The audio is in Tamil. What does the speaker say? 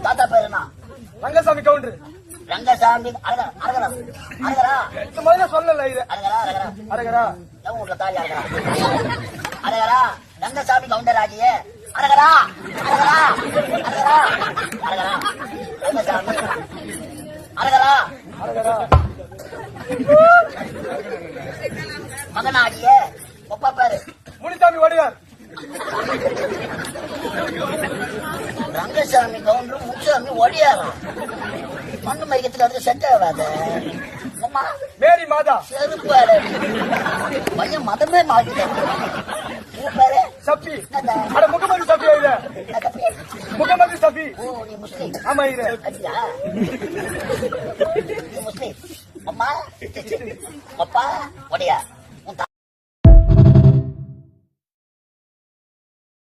தாத்தா பேர் என்ன? ரங்கசாமி கவுண்டர். ரங்கசாமி முதல்ல சொல்லல இது அரகரா ரங்கசாமி கவுண்டர் ஆகியே அரகரா அரகரா அரகரா அரகரா ரங்கசாமி அரகரா அரகரா மகனாகிய ஒப்பா பேரு முனிசாமி வடிவார். ரங்கசாமி கவுண்டர் முனிசாமி ஒடியாரா மண்ணு மையத்துல வந்து செட் ஆகாத மேரி மாதா செருப்பு பையன் மதமே மாட்டிட்டேன். சப்பி அட முகமது சப்பி இது முகமது சப்பி. ஓ நீ முஸ்லீம்? ஆமா இது நீ முஸ்லீம். அம்மா அப்பா ஒடியா